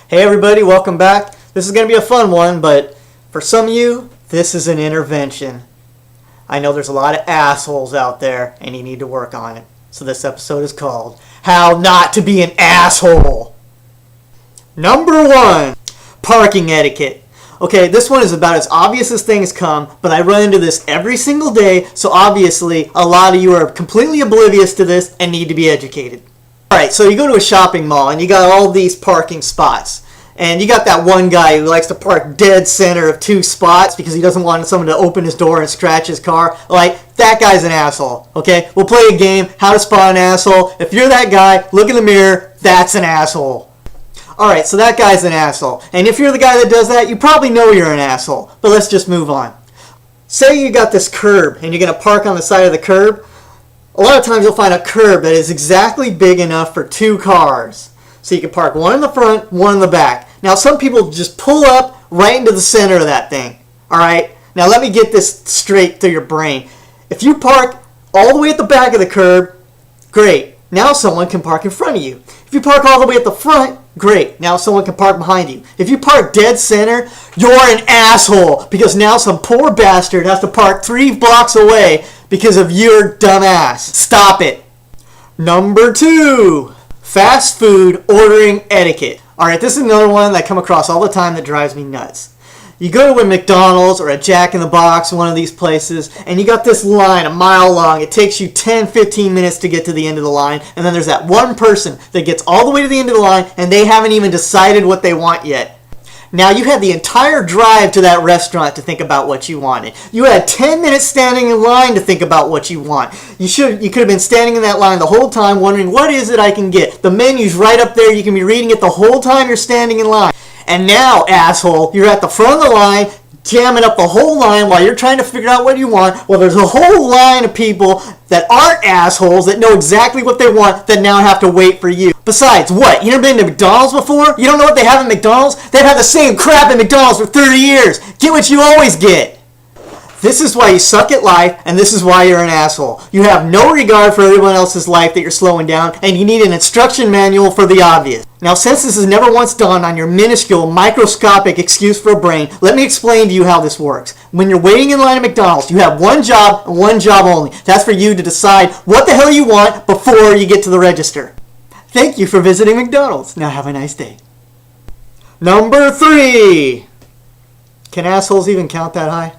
Hey everybody, welcome back. This is going to be a fun one, but for some of you, this is an intervention. I know there's a lot of assholes out there, and you need to work on it. So this episode is called, How Not to Be an Asshole. Number 1, parking etiquette. Okay, this one is about as obvious as things come, but I run into this every single day, so obviously a lot of you are completely oblivious to this and need to be educated. Alright, so you go to a shopping mall and you got all these parking spots. And you got that one guy who likes to park dead center of 2 spots because he doesn't want someone to open his door and scratch his car. Like, that guy's an asshole, okay? We'll play a game, how to spot an asshole. If you're that guy, look in the mirror, that's an asshole. Alright, so that guy's an asshole. And if you're the guy that does that, you probably know you're an asshole. But let's just move on. Say you got this curb and you're going to park on the side of the curb. A lot of times you'll find a curb that is exactly big enough for 2 cars. So you can park one in the front, one in the back. Now some people just pull up right into the center of that thing. Alright? Now let me get this straight through your brain. If you park all the way at the back of the curb, great. Now someone can park in front of you. If you park all the way at the front, great. Now someone can park behind you. If you park dead center, you're an asshole. Because now some poor bastard has to park 3 blocks away because of your dumb ass. Stop it. Number 2, fast food ordering etiquette. Alright, this is another one that I come across all the time that drives me nuts. You go to a McDonald's or a Jack in the Box, one of these places, and you got this line a mile long. It takes you 10-15 minutes to get to the end of the line, and then there's that one person that gets all the way to the end of the line and they haven't even decided what they want yet. Now you had the entire drive to that restaurant to think about what you wanted. You had 10 minutes standing in line to think about what you want. You could have been standing in that line the whole time wondering, what is it I can get? The menu's right up there. You can be reading it the whole time you're standing in line. And now, asshole, you're at the front of the line, jamming up the whole line while you're trying to figure out what you want. Well, there's a whole line of people that aren't assholes that know exactly what they want that now have to wait for you. Besides, what? You never been to McDonald's before? You don't know what they have at McDonald's? They've had the same crap at McDonald's for 30 years. Get what you always get. This is why you suck at life, and this is why you're an asshole. You have no regard for everyone else's life that you're slowing down, and you need an instruction manual for the obvious. Now, since this has never once dawned on your minuscule, microscopic excuse for a brain, let me explain to you how this works. When you're waiting in line at McDonald's, you have one job and one job only. That's for you to decide what the hell you want before you get to the register. Thank you for visiting McDonald's. Now have a nice day. Number 3. Can assholes even count that high?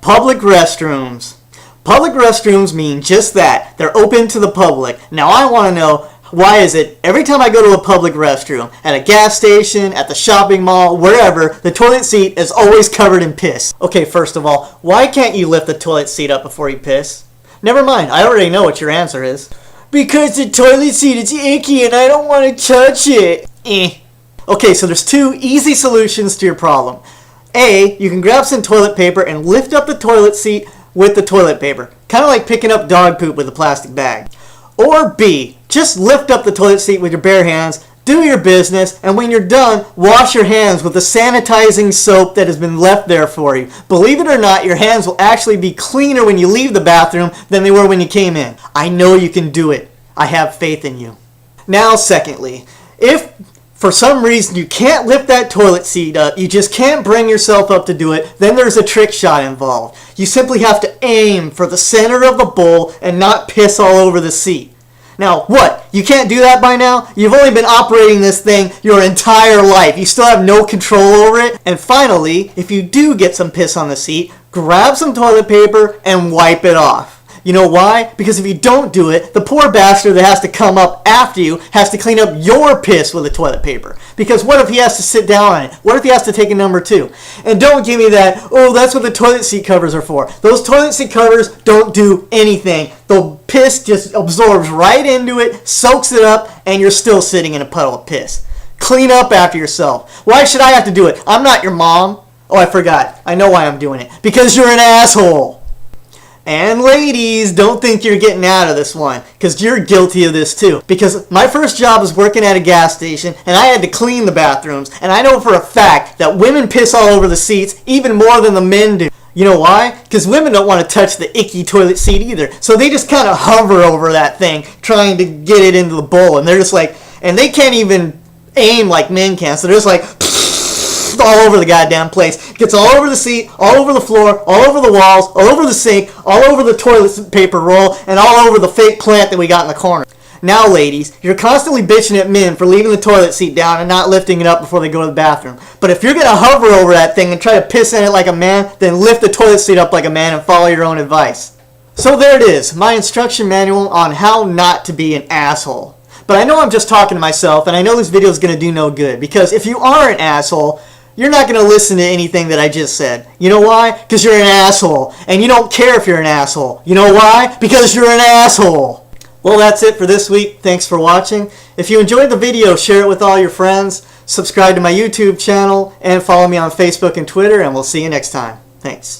Public restrooms. Public restrooms mean just that. They're open to the public. Now I want to know, why is it every time I go to a public restroom, at a gas station, at the shopping mall, wherever, the toilet seat is always covered in piss? Okay, first of all, why can't you lift the toilet seat up before you piss? Never mind, I already know what your answer is. Because the toilet seat is icky and I don't want to touch it. Okay, so there's 2 easy solutions to your problem. A, you can grab some toilet paper and lift up the toilet seat with the toilet paper. Kind of like picking up dog poop with a plastic bag. Or B, just lift up the toilet seat with your bare hands, do your business, and when you're done, wash your hands with the sanitizing soap that has been left there for you. Believe it or not, your hands will actually be cleaner when you leave the bathroom than they were when you came in. I know you can do it. I have faith in you. Now, secondly, if for some reason you can't lift that toilet seat up, you just can't bring yourself up to do it, then there's a trick shot involved. You simply have to aim for the center of the bowl and not piss all over the seat. Now, what? You can't do that by now? You've only been operating this thing your entire life. You still have no control over it? And finally, if you do get some piss on the seat, grab some toilet paper and wipe it off. You know why? Because if you don't do it, the poor bastard that has to come up after you has to clean up your piss with the toilet paper. Because what if he has to sit down on it? What if he has to take a number 2? And don't give me that, oh, that's what the toilet seat covers are for. Those toilet seat covers don't do anything. The piss just absorbs right into it, soaks it up, and you're still sitting in a puddle of piss. Clean up after yourself. Why should I have to do it? I'm not your mom. Oh, I forgot. I know why I'm doing it. Because you're an asshole. And ladies, don't think you're getting out of this one, because you're guilty of this too. Because my first job was working at a gas station, and I had to clean the bathrooms, and I know for a fact that women piss all over the seats even more than the men do. You know why? Because women don't want to touch the icky toilet seat either, so they just kind of hover over that thing, trying to get it into the bowl, and they're just like, and they can't even aim like men can, so they're just like all over the goddamn place. Gets all over the seat, all over the floor, all over the walls, all over the sink, all over the toilet paper roll, and all over the fake plant that we got in the corner. Now, ladies, you're constantly bitching at men for leaving the toilet seat down and not lifting it up before they go to the bathroom. But if you're going to hover over that thing and try to piss in it like a man, then lift the toilet seat up like a man and follow your own advice. So there it is, my instruction manual on how not to be an asshole. But I know I'm just talking to myself, and I know this video is going to do no good, because if you are an asshole, you're not going to listen to anything that I just said. You know why? Because you're an asshole, and you don't care if you're an asshole. You know why? Because you're an asshole. Well, that's it for this week. Thanks for watching. If you enjoyed the video, share it with all your friends, subscribe to my YouTube channel, and follow me on Facebook and Twitter, and we'll see you next time. Thanks.